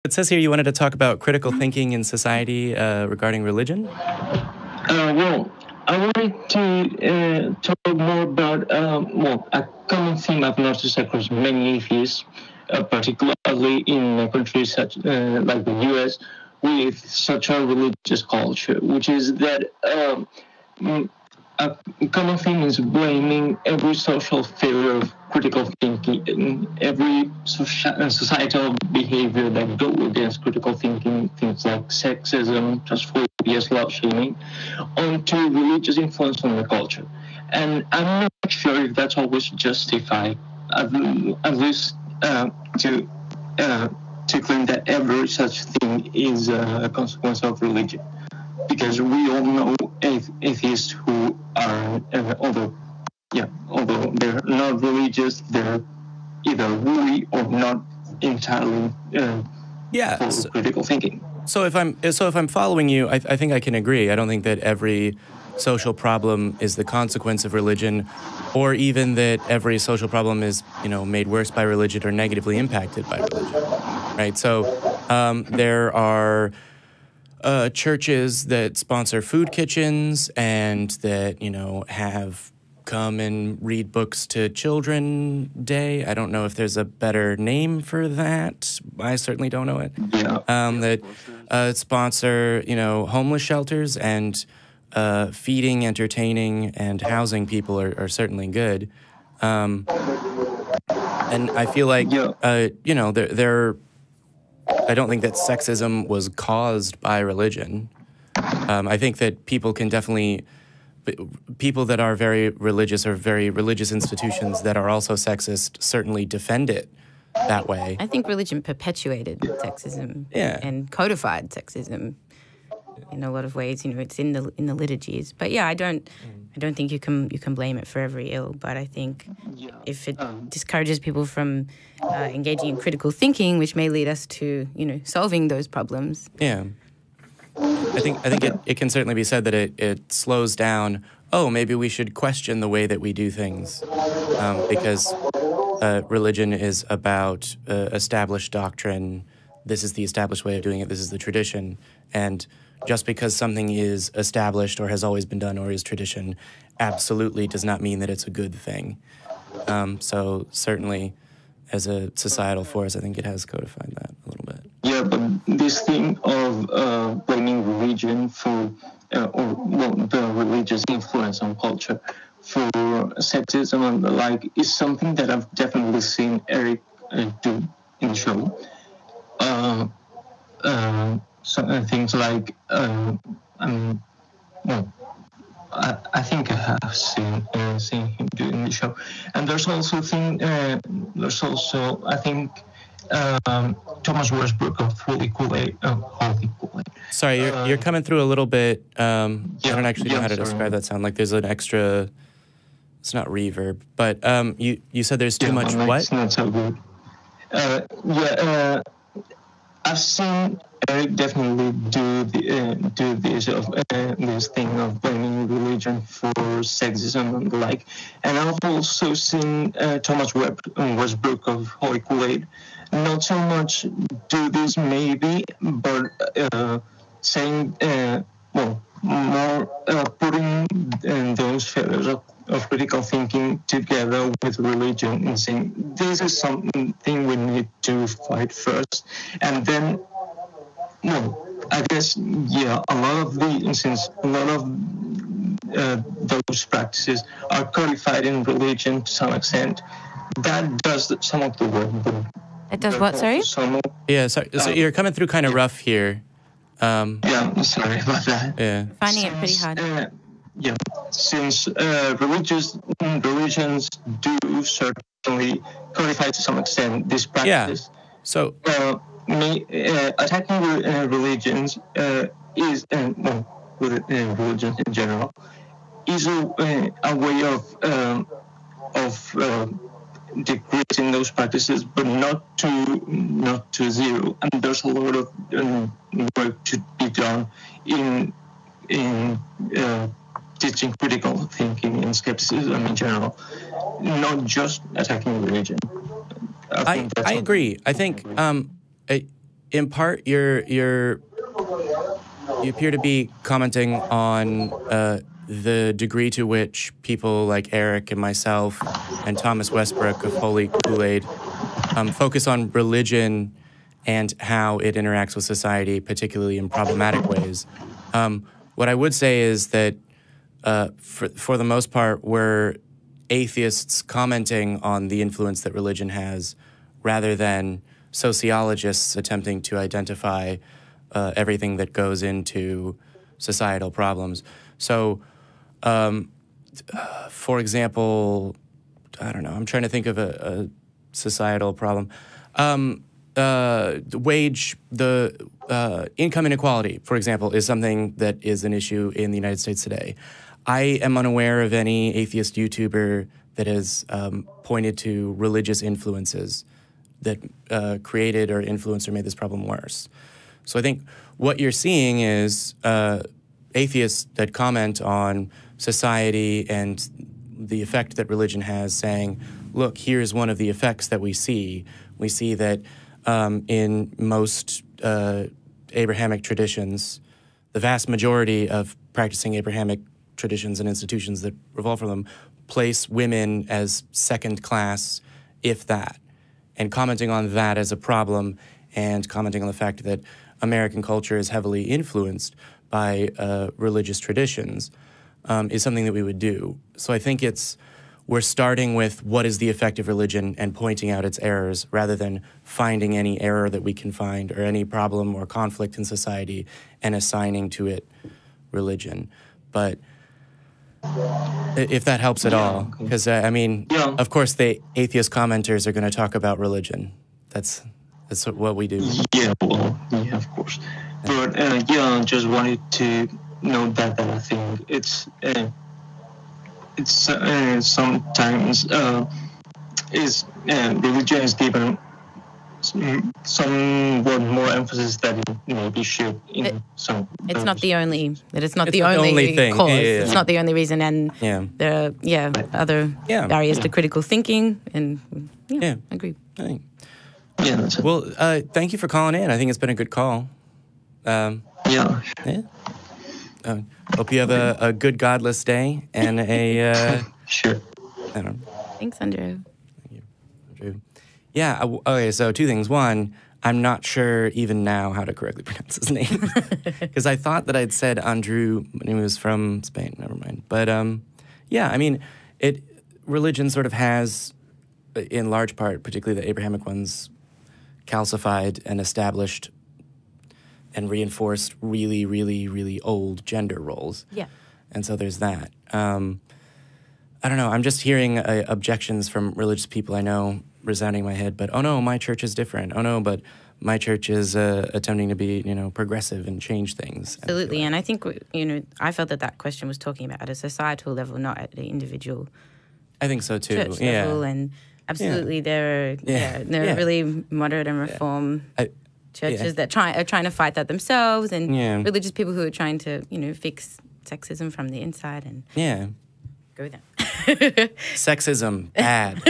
It says here you wanted to talk about critical thinking in society regarding religion. Well, I wanted to talk more about a common theme I've noticed across many atheists, particularly in countries such like the U.S. with such a religious culture, which is that a common theme is blaming every social failure of critical thinking, every societal behavior that go against critical thinking, things like sexism, transphobia, slut shaming, onto religious influence on the culture. And I'm not sure if that's always justified, at least to claim that every such thing is a consequence of religion. Because we all know atheists who are, although they're not religious, they're either really or not entirely for critical thinking. So if I'm following you, I think I can agree. I don't think that every social problem is the consequence of religion, or even that every social problem is made worse by religion or negatively impacted by religion, right? So there are churches that sponsor food kitchens and that, have come and read books to children day. I don't know if there's a better name for that. I certainly don't know it. Yeah. That sponsor, homeless shelters, and feeding, entertaining, and housing people are certainly good. And I feel like, I don't think that sexism was caused by religion. I think that people that are very religious or very religious institutions that are also sexist certainly defend it that way. I think religion perpetuated sexism and codified sexism in a lot of ways. It's in the liturgies. But yeah, I don't think you can blame it for every ill. But I think if it discourages people from engaging in critical thinking, which may lead us to solving those problems. Yeah, I think it can certainly be said that it slows down. Oh, maybe we should question the way that we do things, because religion is about established doctrine. This is the established way of doing it. This is the tradition, and just because something is established or has always been done or is tradition, absolutely does not mean that it's a good thing. So certainly, as a societal force, I think it has codified that a little bit. Yeah, but this thing of blaming religion for, the religious influence on culture for sexism and the like is something that I've definitely seen Eric do in the show. Things like, I think I have seen him do in the show, and there's also I think Thomas Westbrook of Holy Kool-Aid. Sorry, you're coming through a little bit. I don't actually know how to describe that sound. Like there's an extra. It's not reverb, but you said there's too much what? It's not so good. I've seen Eric definitely do this thing of blaming religion for sexism and the like, and I've also seen Thomas Westbrook of Holy Kool-Aid not so much do this maybe, but saying more putting those failures of critical thinking together with religion and saying this is something we need to fight first, and then I guess a lot of those practices are codified in religion to some extent. That does some of the work. It does what? Sorry. So you're coming through kind of rough here. I'm sorry about that. Yeah, finding it pretty hard. Since religions do certainly codify to some extent this practice. Yeah. So attacking religions is religions in general is a way of decreasing those practices, but not to zero. And there's a lot of work to be done in teaching critical thinking and skepticism in general, not just attacking religion. I agree. I think in part, you appear to be commenting on the degree to which people like Eric and myself and Thomas Westbrook of Holy Kool-Aid focus on religion and how it interacts with society, particularly in problematic ways. What I would say is that for the most part, we're atheists commenting on the influence that religion has rather than sociologists attempting to identify everything that goes into societal problems. So, for example, I don't know, I'm trying to think of a societal problem. Income inequality, for example, is something that is an issue in the United States today. I am unaware of any atheist YouTuber that has pointed to religious influences that created or influenced or made this problem worse. So I think what you're seeing is atheists that comment on society and the effect that religion has, saying, look, here's one of the effects that we see. We see that in most Abrahamic traditions, the vast majority of practicing Abrahamic traditions and institutions that revolve from them place women as second class, if that, and commenting on that as a problem and commenting on the fact that American culture is heavily influenced by religious traditions is something that we would do. So I think we're starting with what is the effect of religion and pointing out its errors rather than finding any error that we can find or any problem or conflict in society and assigning to it religion. But if that helps at all, because of course the atheist commenters are going to talk about religion. That's what we do. Yeah, of course. But just wanted to note that I think it's sometimes religion is given somewhat more emphasis that it maybe should in some. It's not the only. It's not the only thing. cause. Yeah. It's not the only reason, and there are other barriers to critical thinking. And I agree. Well, thank you for calling in. I think it's been a good call. Hope you have a good godless day and a sure. I don't know. Thanks, Andreu. Thank you, Andreu. Yeah. Okay. So 2 things. One, I'm not sure even now how to correctly pronounce his name because I thought that I'd said Andreu when he was from Spain. Never mind. But religion sort of has, in large part, particularly the Abrahamic ones, calcified and established and reinforced really, really, really old gender roles. Yeah. And so there's that. I don't know. I'm just hearing objections from religious people I know resounding in my head, but, oh, no, my church is different. Oh, no, but my church is attempting to be, progressive and change things. Absolutely. And I think, I felt that question was talking about at a societal level, not at the individual I think so, too. Church level. And absolutely there are really moderate and reform churches that are trying to fight that themselves, and religious people who are trying to, fix sexism from the inside and go there. Sexism, bad.